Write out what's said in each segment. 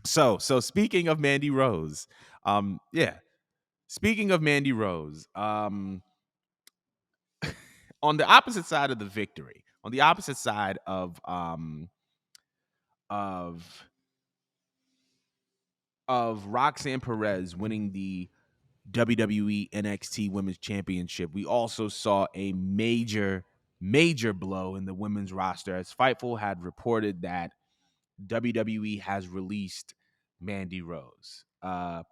So speaking of Mandy Rose, yeah. Speaking of Mandy Rose, on the opposite side of the victory, on the opposite side of Roxanne Perez winning the WWE NXT Women's Championship, we also saw a major blow in the women's roster as Fightful had reported that WWE has released Mandy Rose.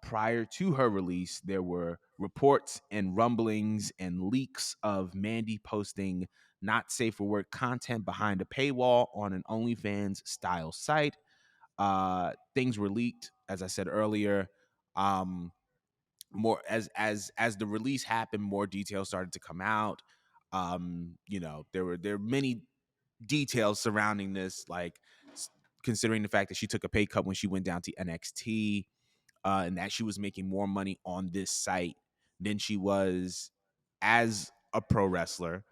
Prior to her release, there were reports and rumblings and leaks of Mandy posting not safe for work content behind a paywall on an OnlyFans style site. Things were leaked, as I said earlier. More as the release happened, more details started to come out. There were many details surrounding this, like considering the fact that she took a pay cut when she went down to NXT, and that she was making more money on this site than she was as a pro wrestler.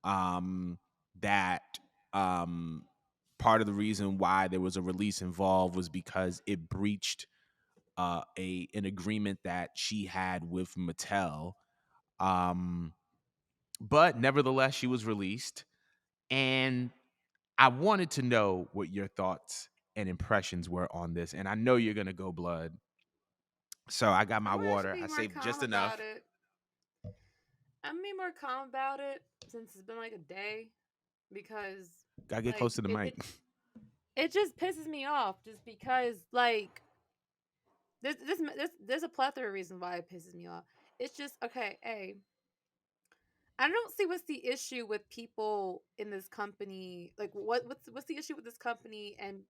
That part of the reason why there was a release involved was because it breached an agreement that she had with Mattel. Um, but nevertheless, she was released, and I wanted to know what your thoughts and impressions were on this. And I know you're gonna go blood, so I got my I'm gonna water. be I more saved calm just about enough. it. I'm gonna be more calm about it since it's been like a day because Gotta get close like to the mic. it just pisses me off just because like there's a plethora of reasons why it pisses me off. It's just okay. I don't see what's the issue with people in this company. Like, what's the issue with this company and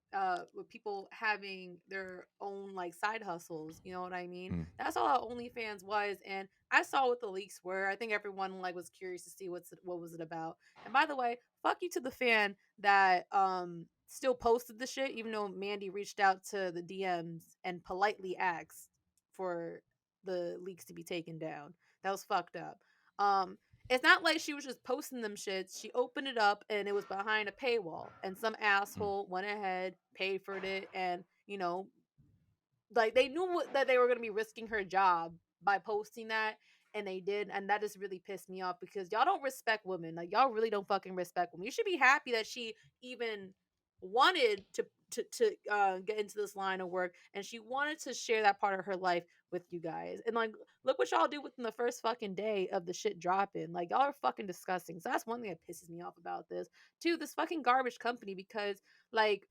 with people having their own like side hustles? You know what I mean? Mm, That's all our OnlyFans was, and I saw what the leaks were. I think everyone like was curious to see what was it about. And by the way, fuck you to the fan that still posted the shit, even though Mandy reached out to the DMs and politely asked for the leaks to be taken down. That was fucked up. It's not like she was just posting them shits. She opened it up and it was behind a paywall. And some mm, asshole went ahead, paid for it, and like they knew that they were gonna be risking her job by posting that, and they did, and that just really pissed me off because y'all don't respect women. Like y'all really don't fucking respect women. You should be happy that she even wanted to get into this line of work and she wanted to share that part of her life with you guys. And like look what y'all do within the first fucking day of the shit dropping. Like y'all are fucking disgusting. So that's one thing that pisses me off about this. Two, this fucking garbage company because like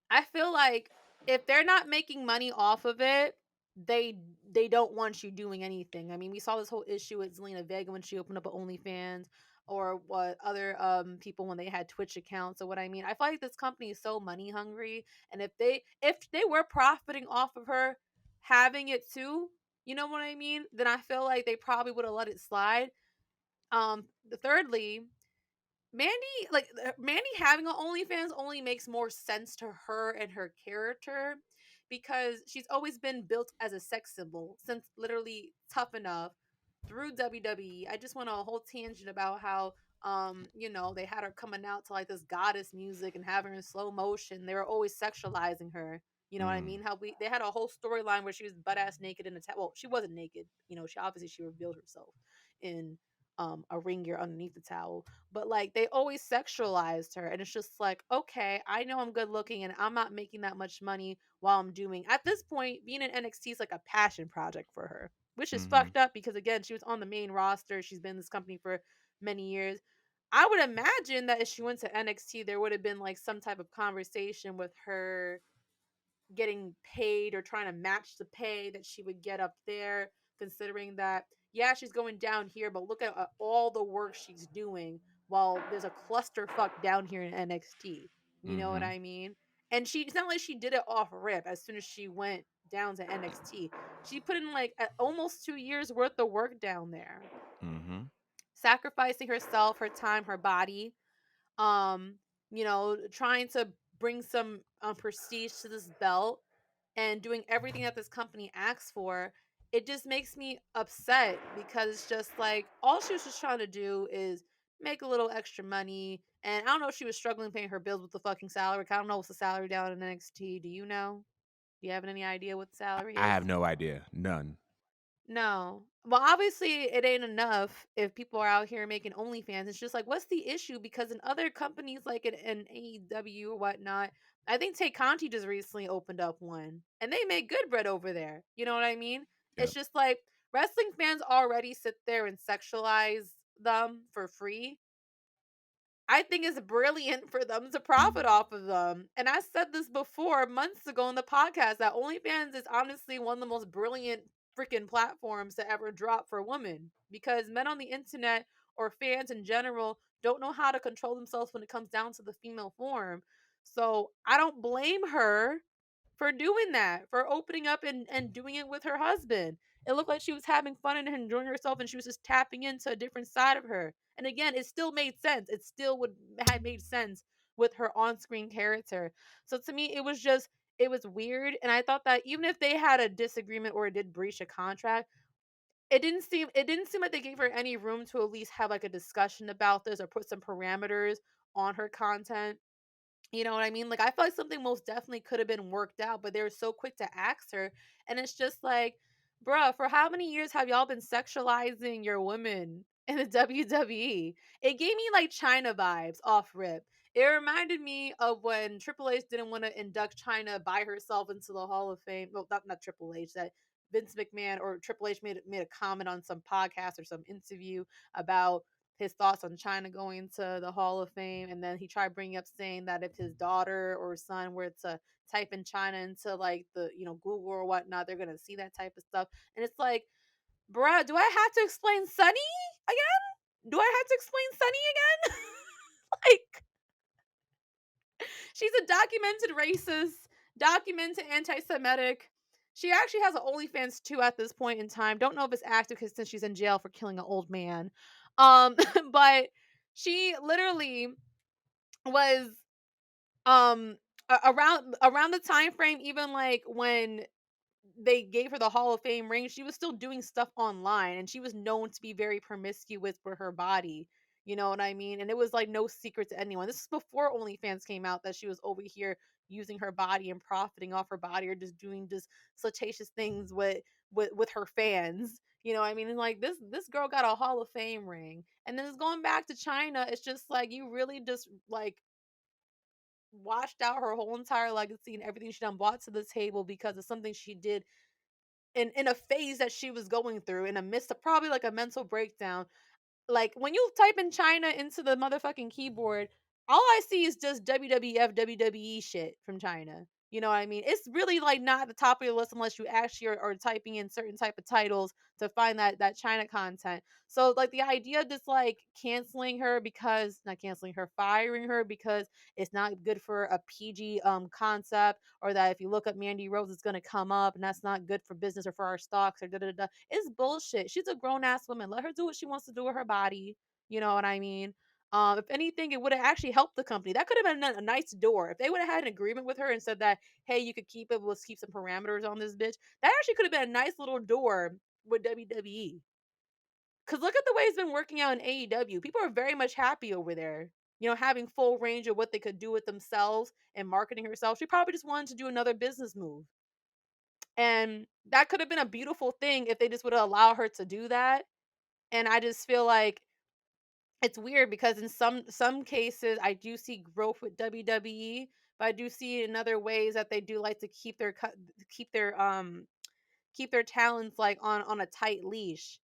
I feel like if they're not making money off of it, they they don't want you doing anything. I mean, we saw this whole issue with Zelina Vega when she opened up an OnlyFans, or what other people when they had Twitch accounts. Or what I mean, I feel like this company is so money hungry, and if they were profiting off of her having it too, you know what I mean? Then I feel like they probably would have let it slide. Thirdly, Mandy having an OnlyFans only makes more sense to her and her character because she's always been built as a sex symbol since literally Tough Enough through WWE. I just went on a whole tangent about how they had her coming out to like this goddess music and having her in slow motion. They were always sexualizing her. You know what I mm, mean? How they had a whole storyline where she was butt ass naked in a well, she wasn't naked. She revealed herself in a ring gear underneath the towel, but like they always sexualized her, and it's just like, okay, I know I'm good looking and I'm not making that much money while I'm doing at this point being in NXT is like a passion project for her, which is mm-hmm, fucked up because again, she was on the main roster, she's been in this company for many years. I would imagine that if she went to NXT there would have been like some type of conversation with her getting paid or trying to match the pay that she would get up there, considering that, yeah, she's going down here, but look at all the work she's doing while there's a clusterfuck down here in NXT. You know what mm-hmm, I mean? And it's not like she did it off rip as soon as she went down to NXT. She put in like almost 2 years worth of work down there, mm-hmm, sacrificing herself, her time, her body, um, trying to bring some prestige to this belt and doing everything that this company asks for. It just makes me upset because it's just like all she was just trying to do is make a little extra money And I don't know if she was struggling paying her bills with the fucking salary. I don't know what's the salary down in NXT. Do you know? Do you have any idea what the salary I is? have no idea. None. No. Well, obviously, it ain't enough if people are out here making OnlyFans. It's just like, what's the issue? Because in other companies like in AEW or whatnot, I think Tay Conti just recently opened up one, and they make good bread over there. You know what I mean? It's Yep. just like wrestling fans already sit there and sexualize them for free. I think it's brilliant for them to profit off of them. And I said this before months ago in the podcast that OnlyFans is honestly one of the most brilliant freaking platforms to ever drop for women because men on the internet or fans in general don't know how to control themselves when it comes down to the female form. So I don't blame her for doing that, for opening up and doing it with her husband. It looked like she was having fun and enjoying herself and she was just tapping into a different side of her. And again, it still made sense. It still would had made sense with her on-screen character. So to me, it was weird. And I thought that even if they had a disagreement or did breach a contract, it didn't seem like they gave her any room to at least have like a discussion about this or put some parameters on her content. You know what I mean? Like, I feel like something most definitely could have been worked out, but they were so quick to ask her. And it's just like, bruh, for how many years have y'all been sexualizing your women in the WWE? It gave me like China vibes off rip. It reminded me of when Triple H didn't want to induct China by herself into the Hall of Fame. Well, not Triple H, that Vince McMahon or Triple H made a comment on some podcast or some interview about his thoughts on China going to the Hall of Fame, and then he tried bringing up saying that if his daughter or son were to type in China into like the Google or whatnot, they're gonna see that type of stuff. And it's like, bruh, do I have to explain Sunny again? Do I have to explain Sunny again? Like, she's a documented racist, documented anti-Semitic. She actually has an OnlyFans too at this point in time. Don't know if it's active because since she's in jail for killing an old man. But she literally was around the time frame, even like when they gave her the Hall of Fame ring, she was still doing stuff online and she was known to be very promiscuous with her body. You know what I mean? And it was like no secret to anyone. This is before OnlyFans came out that she was over here using her body and profiting off her body or just doing just salacious things with her fans. You know what I mean? And like this girl got a Hall of Fame ring. And then it's going back to China. It's just like you really just like washed out her whole entire legacy and everything she done brought to the table because of something she did in a phase that she was going through in a midst of probably like a mental breakdown. Like when you type in China into the motherfucking keyboard, all I see is just WWF, WWE shit from China. You know what I mean? It's really like not at the top of your list unless you actually are typing in certain type of titles to find that China content. So like the idea of just like canceling her because not canceling her, firing her because it's not good for a PG concept, or that if you look up Mandy Rose, it's gonna come up and that's not good for business or for our stocks or da da da. It's bullshit. She's a grown ass woman. Let her do what she wants to do with her body. You know what I mean? If anything, it would have actually helped the company. That could have been a nice door. If they would have had an agreement with her and said that, hey, you could keep it, let's keep some parameters on this bitch. That actually could have been a nice little door with WWE. Because look at the way it's been working out in AEW. People are very much happy over there. You know, having full range of what they could do with themselves and marketing herself. She probably just wanted to do another business move. And that could have been a beautiful thing if they just would allow her to do that. And I just feel like it's weird because in some cases I do see growth with WWE, but I do see in other ways that they do like to keep their talents like on a tight leash.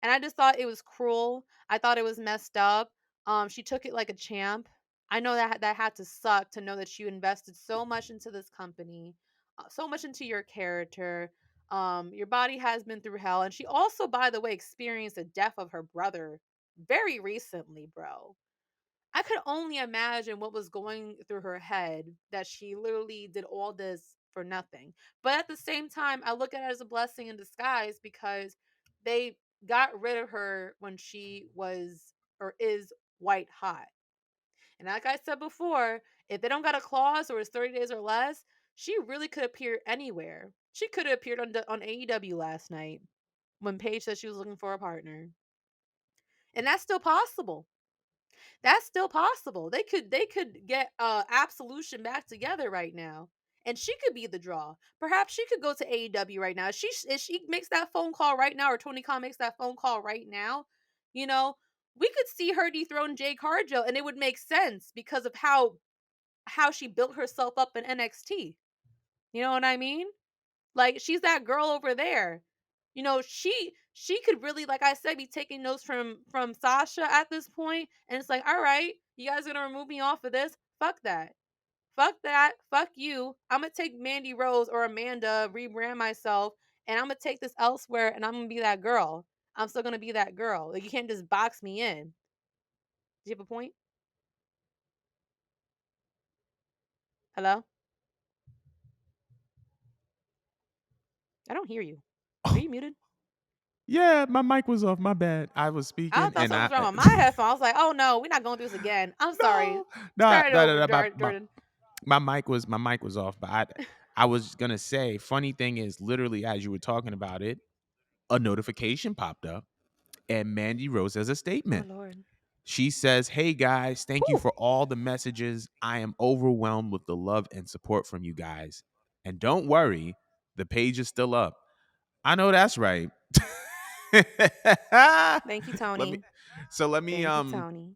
And I just thought it was cruel. I thought it was messed up. She took it like a champ. I know that had to suck to know that you invested so much into this company, so much into your character. Your body has been through hell, and she also, by the way, experienced the death of her brother very recently, bro. I could only imagine what was going through her head that she literally did all this for nothing. But at the same time, I look at it as a blessing in disguise because they got rid of her when she was or is white hot. And like I said before, if they don't got a clause or it's 30 days or less, she really could appear anywhere. She could have appeared on AEW last night when Paige said she was looking for a partner. And that's still possible. That's still possible. They could get Absolution back together right now. And she could be the draw. Perhaps she could go to AEW right now. If she makes that phone call right now, or Tony Khan makes that phone call right now, you know, we could see her dethrone Jay Cargill, and it would make sense because of how she built herself up in NXT. You know what I mean? Like, she's that girl over there. She could really, like I said, be taking notes from Sasha at this point, and it's like, all right, you guys are gonna remove me off of this? Fuck that. Fuck that. Fuck you. I'm gonna take Mandy Rose or Amanda, rebrand myself, and I'm gonna take this elsewhere, and I'm gonna be that girl. I'm still gonna be that girl. Like, you can't just box me in. Do you have a point? Hello? I don't hear you. Are you muted? Yeah, my mic was off. My bad. I was I speaking, thought and something I was wrong with my headphone. I was like, oh no, we're not going through this again. I'm sorry. no, no, Start it no, over, no, no. Jordan. My mic was off. But I was gonna say, funny thing is, literally as you were talking about it, a notification popped up, and Mandy Rose has a Oh statement. Lord. She says, "Hey guys, thank you Whew. for all the messages. I am overwhelmed with the love and support from you guys. And don't worry, the page is still up. I know that's right." Thank you, let me Tony. so let me Thank you, Tony.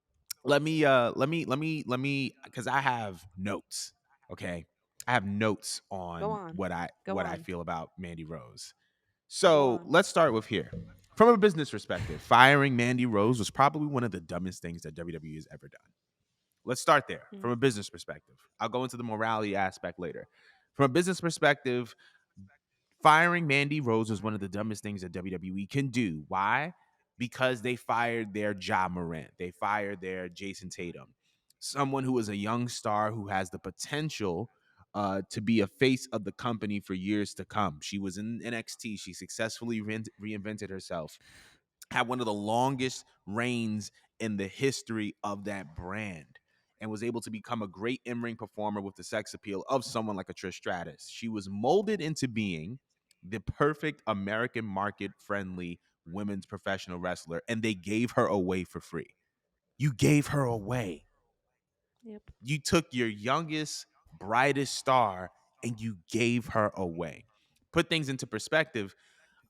because I have notes. Okay. I have notes Go on on. Go what I on. feel about Mandy Rose. Go So on. let's start with here. From a business perspective, firing Mandy Rose was probably one of the dumbest things that WWE has ever done. Let's start there Mm. from a business perspective. I'll go into the morality aspect later. From a business perspective, firing Mandy Rose was one of the dumbest things that WWE can do. Why? Because they fired their Ja Morant. They fired their Jason Tatum, someone who is a young star who has the potential to be a face of the company for years to come. She was in NXT. She successfully reinvented herself, had one of the longest reigns in the history of that brand, and was able to become a great in-ring performer with the sex appeal of someone like a Trish Stratus. She was molded into being the perfect American market friendly women's professional wrestler, and they gave her away for free. You gave her away. Yep. You took your youngest, brightest star and you gave her away. Put things into perspective.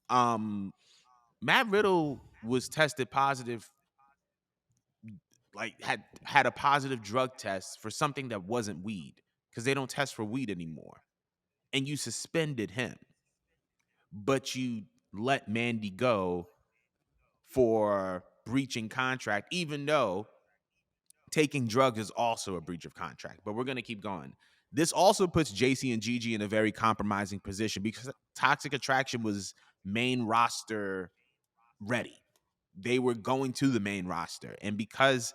Um, Matt Riddle was tested positive, like had a positive drug test for something that wasn't weed, because they don't test for weed anymore. And you suspended him, but you let Mandy go for breaching contract, even though taking drugs is also a breach of contract. But we're going to keep going. This also puts JC and Gigi in a very compromising position because Toxic Attraction was main roster ready. They were going to the main roster. And because,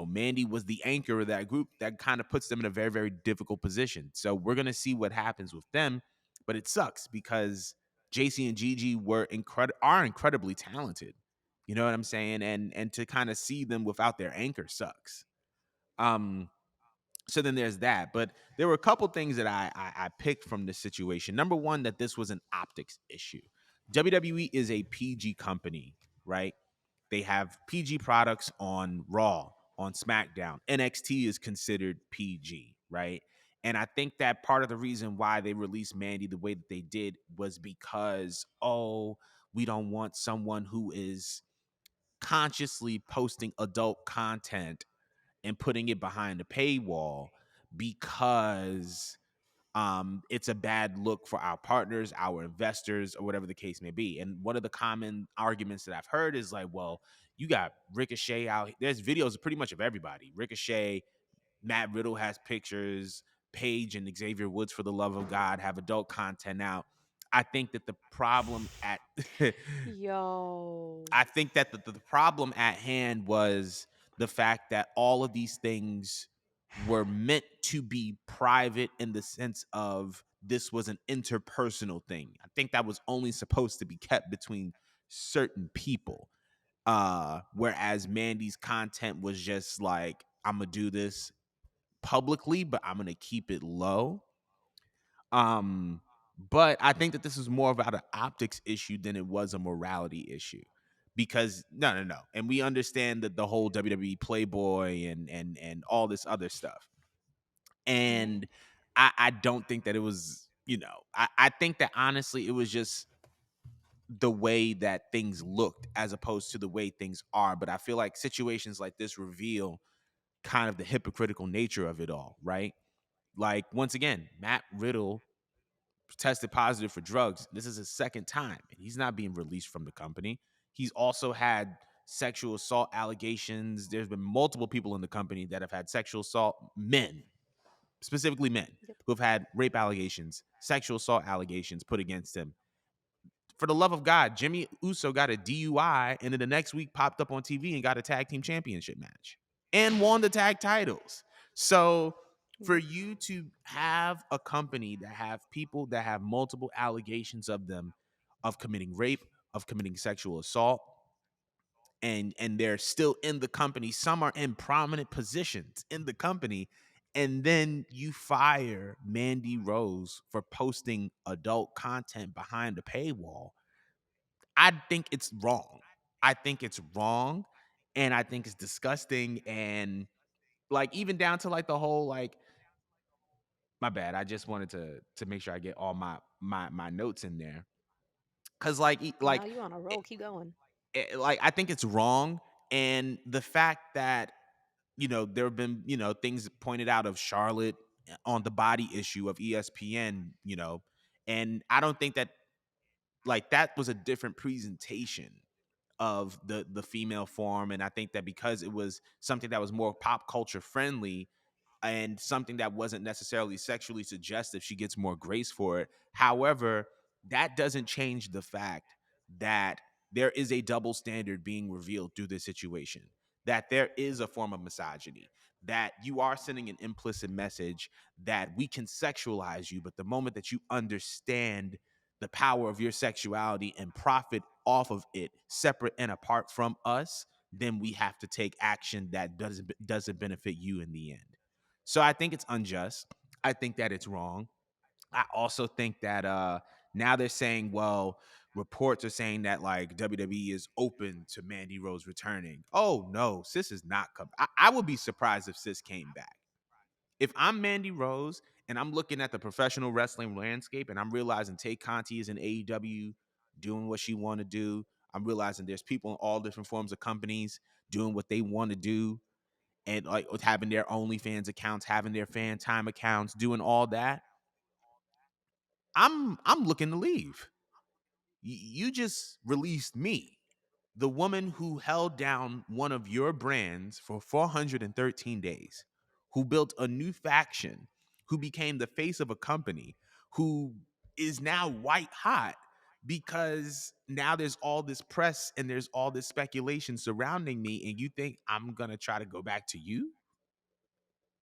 Mandy was the anchor of that group, that kind of puts them in a very, very difficult position. So we're going to see what happens with them. But it sucks because JC and Gigi are incredibly talented. You know what I'm saying? And to kind of see them without their anchor sucks. Um, so then there's that. But there were a couple things that I picked from this situation. Number one, that this was an optics issue. WWE is a PG company, right? They have PG products on Raw, on SmackDown. NXT is considered PG, right? And I think that part of the reason why they released Mandy the way that they did was because, oh, we don't want someone who is consciously posting adult content and putting it behind a paywall, because it's a bad look for our partners, our investors, or whatever the case may be. And one of the common arguments that I've heard is like, well, you got Ricochet out. There's videos of pretty much of everybody. Ricochet, Matt Riddle has pictures, Paige and Xavier Woods, for the love of God, have adult content out. I think that the problem at Yo. I think that the problem at hand was the fact that all of these things were meant to be private, in the sense of this was an interpersonal thing. I think that was only supposed to be kept between certain people. Whereas Mandy's content was just like, I'm gonna do this publicly, but I'm gonna keep it low. But I think that this is more about an optics issue than it was a morality issue, because no, and we understand that the whole WWE Playboy and all this other stuff, Right. and I don't think that it was, I think that honestly it was just the way that things looked as opposed to the way things are. But I feel like situations like this reveal kind of the hypocritical nature of it all, right? Like, once again, Matt Riddle tested positive for drugs. This is his second time, and he's not being released from the company. He's also had sexual assault allegations. There's been multiple people in the company that have had sexual assault, men, specifically men, Yep. who have had rape allegations, sexual assault allegations put against him. For the love of God, Jimmy Uso got a DUI and then the next week popped up on TV and got a tag team championship match and won the tag titles. So for Yep. you to have a company that have people that have multiple allegations of them of committing rape, of committing sexual assault, and they're still in the company, some are in prominent positions in the company, and then you fire Mandy Rose for posting adult content behind a paywall. I think it's wrong. I think it's wrong, and I think it's disgusting, and, like, even down to, like, the whole, like, my bad, I just wanted to make sure I get all my notes in there, cause No, you on a roll. Keep going. like, I think it's wrong, and the fact that, there have been, things pointed out of Charlotte on the body issue of ESPN, and I don't think that, like, that was a different presentation of the female form, and I think that because it was something that was more pop culture friendly and something that wasn't necessarily sexually suggestive, she gets more grace for it. However, that doesn't change the fact that there is a double standard being revealed through this situation, that there is a form of misogyny, that you are sending an implicit message that we can sexualize you, but the moment that you understand the power of your sexuality and profit off of it separate and apart from us, then we have to take action that doesn't benefit you in the end. So I think it's unjust. I think that it's wrong. I also think that now they're saying, well, reports are saying that like WWE is open to Mandy Rose returning. Oh no, Sis is not coming. I would be surprised if Sis came back. If I'm Mandy Rose and I'm looking at the professional wrestling landscape and I'm realizing Tay Conti is in AEW doing what she want to do, I'm realizing there's people in all different forms of companies doing what they want to do, and like with having their OnlyFans accounts, having their fan time accounts, doing all that. I'm looking to leave. You just released me, the woman who held down one of your brands for 413 days, who built a new faction, who became the face of a company, who is now white hot because now there's all this press and there's all this speculation surrounding me, and you think I'm gonna try to go back to you?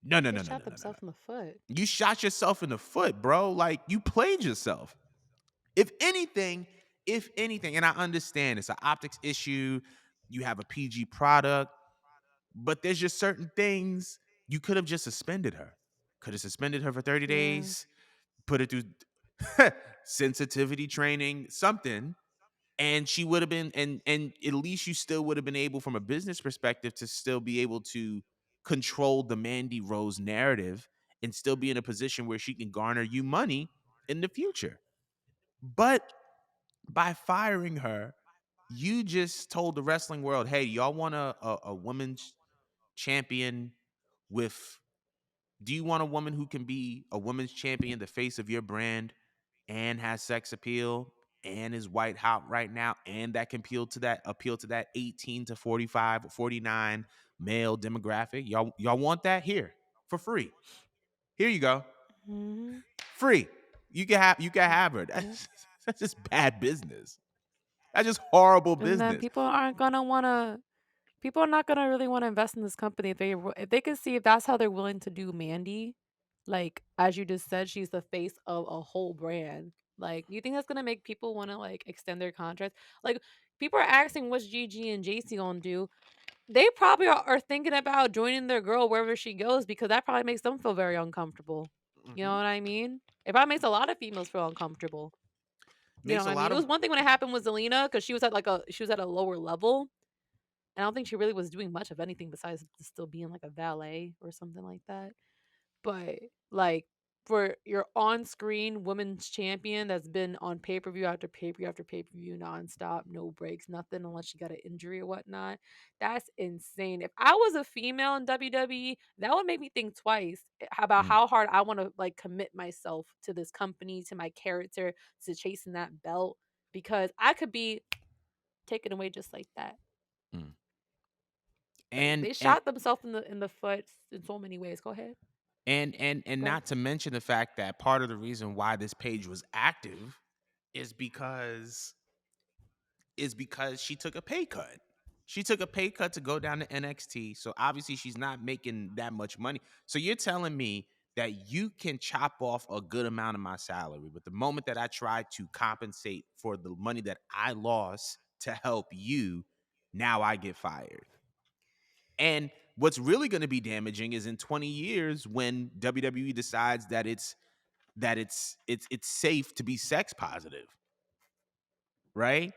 No, no, They no, no, shot no, no, no, no. themselves in the foot. You shot yourself in the foot, bro. Like, you played yourself. If anything, and I understand it's an optics issue, you have a PG product, but there's just certain things you could have just suspended her. Could have suspended her for 30 Yeah. days, put her through sensitivity training, something, and she would have been, and at least you still would have been able from a business perspective to still be able to control the Mandy Rose narrative and still be in a position where she can garner you money in the future. But by firing her, you just told the wrestling world, hey, y'all want a women's champion with, do you want a woman who can be a women's champion, the face of your brand, and has sex appeal and is white hot right now, and that can appeal to that 18 to 45 or 49 male demographic? Y'all want that? Here, for free. Here you go. Hmm. Free. You can have her. Yep. That's just bad business. That's just horrible And then business. people aren't gonna wanna. People are not gonna really want to invest in this company if they can see if that's how they're willing to do Mandy. Like as you just said, she's the face of a whole brand. Like, you think that's gonna make people want to like extend their contracts? Like, people are asking what's Gigi and JC gonna do. They probably are thinking about joining their girl wherever she goes because that probably makes them feel very uncomfortable. You know Mhm. what I mean? It probably makes a lot of females feel uncomfortable. You know Makes what a I mean? lot It of was one thing when it happened with Zelina because she was at a lower level. And I don't think she really was doing much of anything besides still being like a valet or something like that. But like for your on-screen women's champion that's been on pay-per-view after pay-per-view after pay-per-view nonstop, no breaks, nothing unless she got an injury or whatnot. That's insane. If I was a female in WWE, that would make me think twice about mm, how hard I want to like commit myself to this company, to my character, to chasing that belt because I could be taken away just like that. mm. Like and they and shot themselves in the foot in so many ways. Go ahead. and Go ahead. not to mention the fact that part of the reason why this page was active is because she took a pay cut. She took a pay cut to go down to NXT. So obviously she's not making that much money. So you're telling me that you can chop off a good amount of my salary, but the moment that I try to compensate for the money that I lost to help you, now I get fired. And what's really going to be damaging is in 20 years when WWE decides that it's safe to be sex positive, right?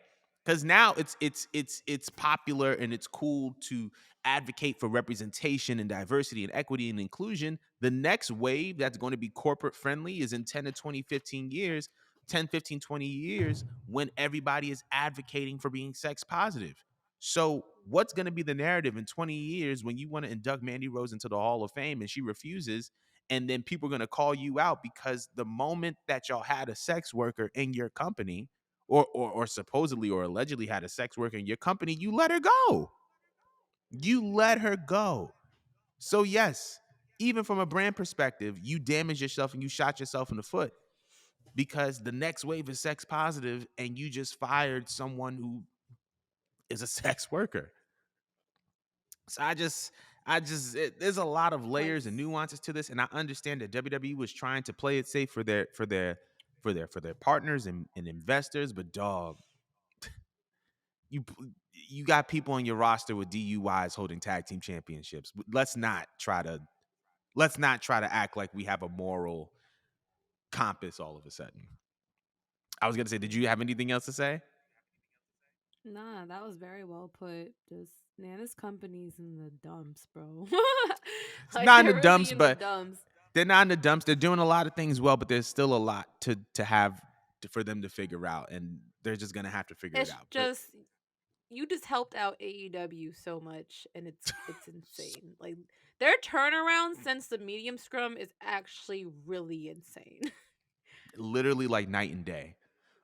Because now it's popular and it's cool to advocate for representation and diversity and equity and inclusion. The next wave that's going to be corporate friendly is in 10 to 20, 15 years, 10, 15, 20 years when everybody is advocating for being sex positive. So what's going to be the narrative in 20 years when you want to induct Mandy Rose into the Hall of Fame and she refuses? And then people are going to call you out because the moment that y'all had a sex worker in your company, or supposedly or allegedly had a sex worker in your company, you let her go. You let her go. So yes, even from a brand perspective, you damaged yourself and you shot yourself in the foot because the next wave is sex positive and you just fired someone who is a sex worker. So there's a lot of layers and Because nuances to this, and I understand that WWE was trying to play it safe for their partners and investors, but dog, you you got people on your roster with DUIs holding tag team championships. Let's not try to act like we have a moral compass all of a sudden. I was gonna say, did you have anything else to say? nah, that was very well put. Just man, this company's in the dumps, bro. It's Like not in the they're really dumps, in the but dumps. they're not in the dumps. They're doing a lot of things well, but there's still a lot for them to figure out, and they're just gonna have to figure it It's out. But just you just helped out AEW so much, and it's insane. Like their turnaround since the medium scrum is actually really insane. literally like night and day.